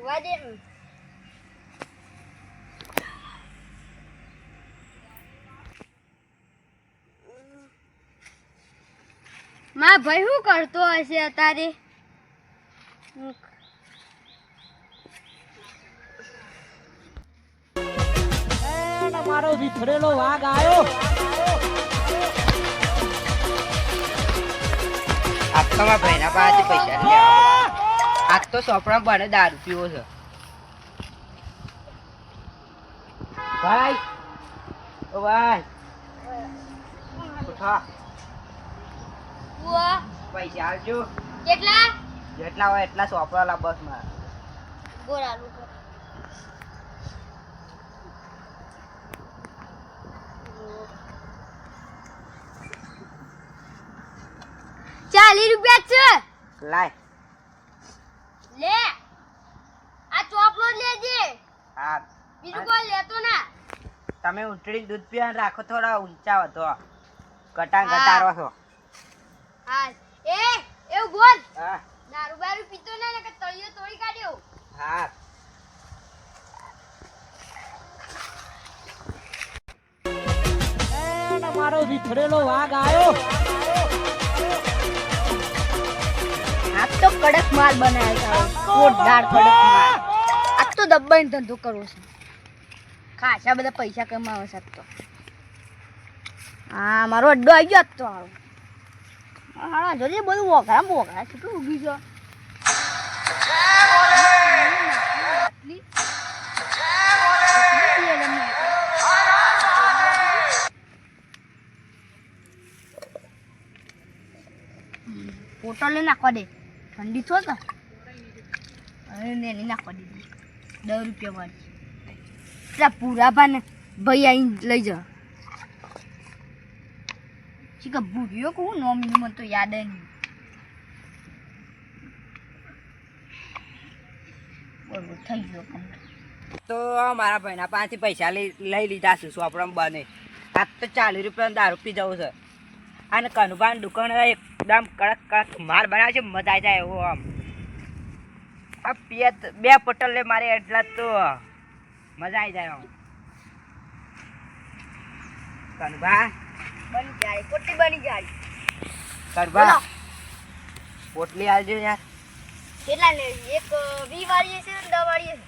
ઊંઘવા દે માં ભાઈ શું કરતો હશે અત્યારે મારો વિખરેલો વાઘ આવ્યો આખા ભાઈના પાસે પૈસા લેવા આજ તો સોપડા બને દારૂ પીવો છે ભાઈ ઓ ભાઈ ઉઠા પૈસા આવજો કેટલા જેટલા હોય એટલા સોપડા લા બસ માં ગોળા લોકો 40 રૂપિયા છે લાય લે આ ચોપલો લેજે હા બીજું કોઈ લેતો ના તમે ઉંટડી દૂધ પીવા રાખો થોડા ઊંચા વધો કટાંગ ઘટાડો છો હા એવું બોલ હા દારૂ બારૂ પીતો ના કે તળિયો તોડી કાઢ્યો હા મારો વિખરેલો વાઘ આવ્યો આજ તો કડક માલ બનાવ્યો છે કોટદાર કડક માલ આજ તો દબાઈને ધંધો કરવો છે ખાસા બધા પૈસા કમાવે છે આજ તો હા મારો અડ્ડો આવી ગયો આજ તો હા જોઈએ બધું વઘરા કેટલું ઉગી છે પોટલ નાખવા દે ઠંડી છો તો અરે નહીં નાખવા દીધી 10 રૂપિયા વાળી પેલા પૂરા ભાને ભાઈ આવીને લઈ જા શીખા ભૂર્યો કહું નોમીનું મને તો યાદ નહીં બરોબર થઈ ગયો તો મારા ભાઈના પાસેથી પૈસા લઈ લીધા છે સોપડામાં બને આજ તો 40 રૂપિયાનો દારૂ પી જવું છે અને કનુભાની દુકાન એકદમ કડક કડક માલ બનાવે છે મજા આવી જાય એવો આમ આ બે પટલ લે મારે એટલા તો મજા આવી જાય આમ કનુભા બની જાય પોટલી બની જાય કનુભા પોટલી આલજો યાર કેટલા લે એક 20 વાળી છે ને 10 વાળી છે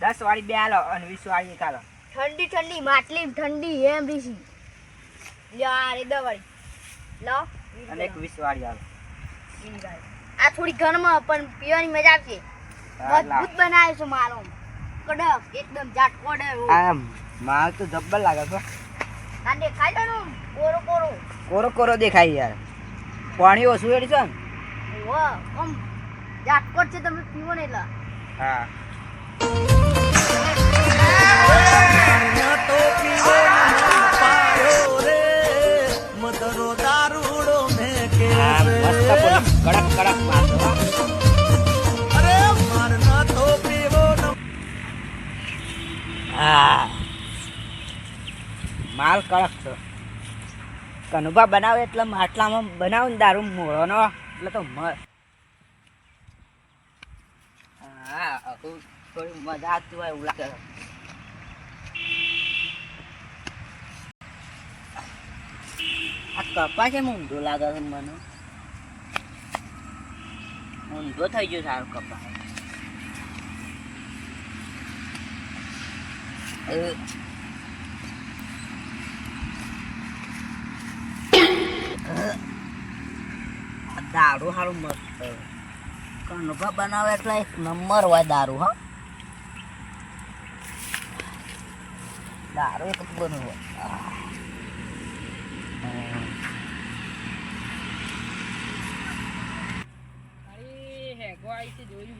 10 વાળી બે આલો અને 20 વાળી એક આલો ઠંડી ઠંડી માટલી ઠંડી એમ રીસી યાર એ 10 વાળી લાવ અને એક 20 વાળી આલો આ થોડી ઘરમાં પણ પીવાની મજા આવશે મજબૂત બનાવ્યો છે મારો કડક એકદમ ઝાટકોડે આ માલ તો જબ્બર લાગે છે આ દેખાય છે કોરો કોરો કોરો કોરો દેખાય યાર પાણી ઓછું એડી છે ને વાહ આમ ઝાટકોડ છે તમે પીવો ને એટલે હા કડક કડક માલ માલ કડક છે કનુભા બનાવે એટલે માટલામાં બનાવે ને દારૂ મોળોનો એટલે તો હા થોડી મજા આવતી હોય એવું લાગે આ કપા છે ઊંધો લાગે છે મને ઊંધો થઈ ગયો સારો કપા દારૂ સારું મસ્ત કનુભા બનાવે એટલે એક નંબર હોય દારૂ હા દારૂ એક બનવું હોય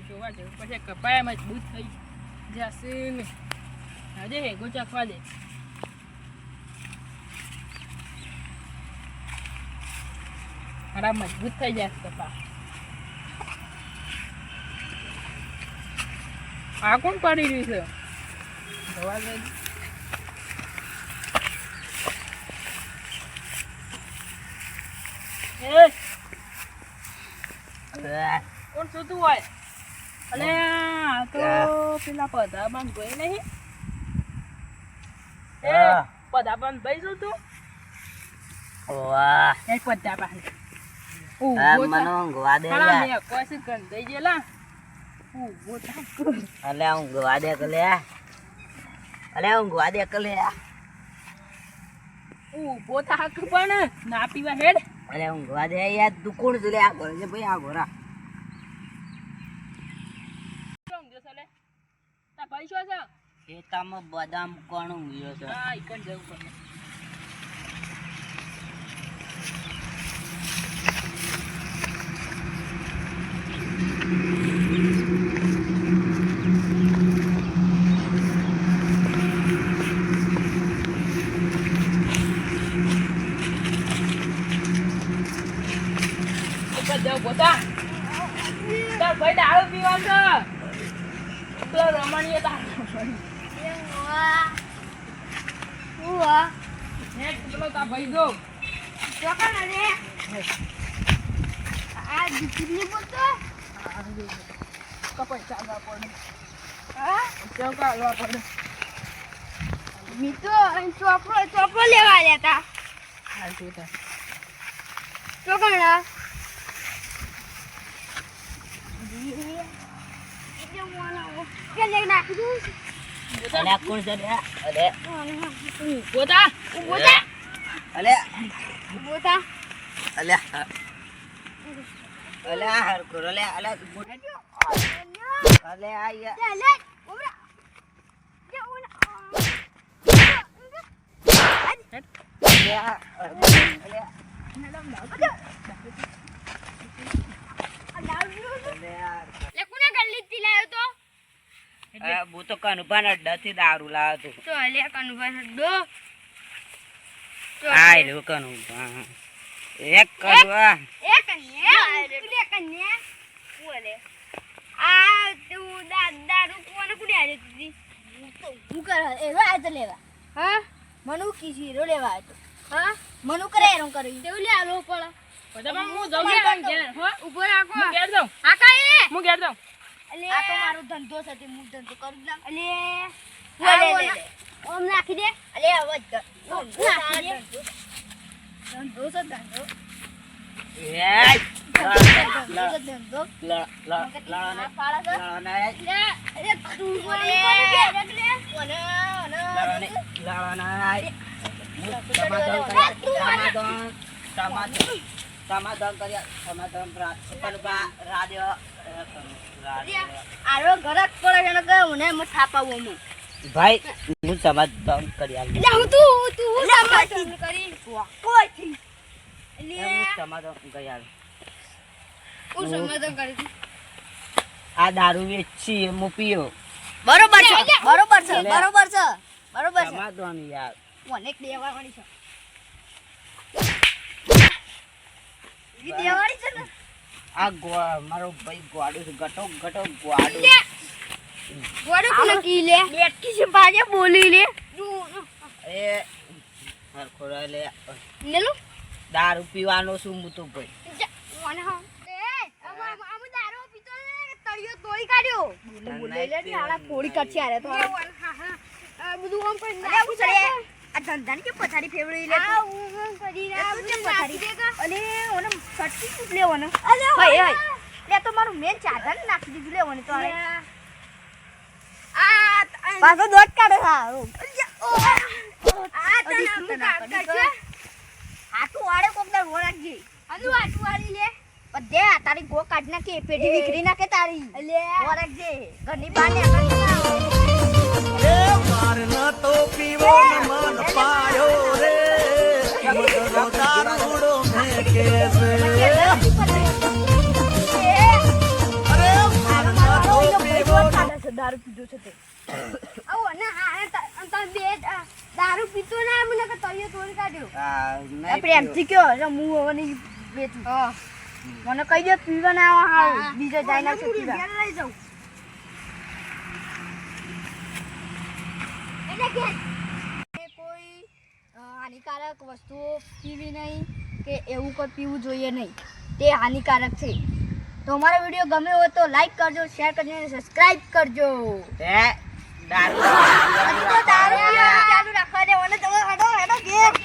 જોવા જવું પછી કપાયા મજબૂત થઈ જશે ને આજે હેગો ચાખવા દે મારા મજબૂત થઈ જશે કપા આ કોણ પાડી રહ્યું છે જોવા દે કોણ સુતું હોય અલે આ તો પેલા પધાબન ભાઈ નહીં એ હા. પધાબન ભાઈ શું તું વાહ એ પધાબન આ મને ઊંઘવા દે ખાલા યાર. મે કોઈ ગંધાઈ ગયેલા ઊભો થા અલે ઊંઘવા દે કે લે અલે ઊંઘવા દે કે લે ઊભો થા પણ ના પીવા હેડ અલે ઊંઘવા દે યાર તું કોણ છે લે આ ઘરે છે ભાઈ આ ઘોરા કેમ જશે લે તા ભાઈ શું છે ખેતામાં બદામ કોણ ઊંઘ્યો છે હા ઈકન જવું પડે જાવ પોતા તાર ભાઈ દારૂ પીવા છે પેલો રમણીય તાર નેટ પેલો તાર ભાઈ જો કપાઈ ચાલવા પડે ચૌકા હાલવા પડે ચોપડો લેવા આવ્યા હતા હાલ તું તાર ચોકડા અલે આ કોણ છે લે અલે પોતા અલે અલે અલે આ હર કરો લે અલે અલે આ યાર અલે હું તો કનુભાના અડ્ડાથી દારૂ લાવ્યો હતો આય લો કનુભા એક કનુભા મનુ કીધી હીરો લેવા આવ્યો હા મનુ કરે એનો કરી તેવું લે આલો પડે પોતા હું જાઉં ઘેર હો ઉભો રાખો હું ઘેર જાઉં આકા એ હું ઘેર જાઉં અલે આ તો મારો ધંધો છે તે હું ધંધો કરું જ ના અલે લે ઓમ નાખી દે અલે અવાજ કર ઓમ નાખી દે ધંધો છે ધંધો એય ધંધો લડને પાડા લડને લે અરે તું બોલે લડને આરો ઘરક પડે છે ને કે મને મત થાપાવું હું ભાઈ હું સમાધાન કરી આલું એટલે હું તું સમાધાન કરી કોઈ થી હું સમાધાન કરી આલું હું સમાધાન કરી દી આ દારૂ વેચી હું પીયો બરોબર છે બરોબર છે બરોબર છે બરોબર છે સમાધાન યાર મને એક દેવાળી છે ઈ દેવાળી છે ને આ મારો ભાઈ ગોડું છે ગટો ગોડું ગોડું કોને કી લે બેટકી છે બાજે બોલી લે એ હરખો લે નેલો દારૂ પીવાનો છું હું તો ભાઈ મને હા એ આમ દારૂ પીતો ને તળિયો તોડી કાઢ્યો બોલે લે ને આલા ફોડી કાઢી આરે તો આ બધું આમ પણ નાખી છે આ ધંધાની કે પથારી ફેવડી લે આ હું કરી ના તું પથારી દેગા અને ઓને સટકી કુપ લેવાનો અલે હઈ લે તો મારું મેન ચાદન નાખી દીધું લેવાનો તો આ પાછો દોટ કાઢે હા આ તને કાઢ આ તું આડે કોક દર વળગી અનુ આટુ વાળી લે બધે આ તારી ગો કાઢ નાખે પેઢી વિખરી નાખે તારી લે વળગજે ઘરની બાને એ મારના તો પીવો મન પાયો રે મગરો દારૂડો મે કે રે અરે મારના તો પીવો દારૂ પીધો છે તે આવો ને આ તા બે દારૂ પીતો ના મને કે તળિયો તોડી કાઢ્યો નહીં પ્રેમથી કયો રમું હોવાની બેઠી હા મને કહી દે પીવા ના આવા બીજો જાય ના છે પીવા લઈ જાઉં એટલે કે કોઈ હાનિકારક વસ્તુઓ પીવી નહીં કે એવું કોઈ પીવું જોઈએ નહીં તે હાનિકારક છે તો અમારો વિડીયો ગમ્યો હોય તો લાઈક કરજો, શેર કરજો અને સબસ્ક્રાઇબ કરજો. હે દારૂ હજી તો દારૂ પીવાનું ચાલુ રાખવા દે. મને તો હેડો હેડો ઘેર.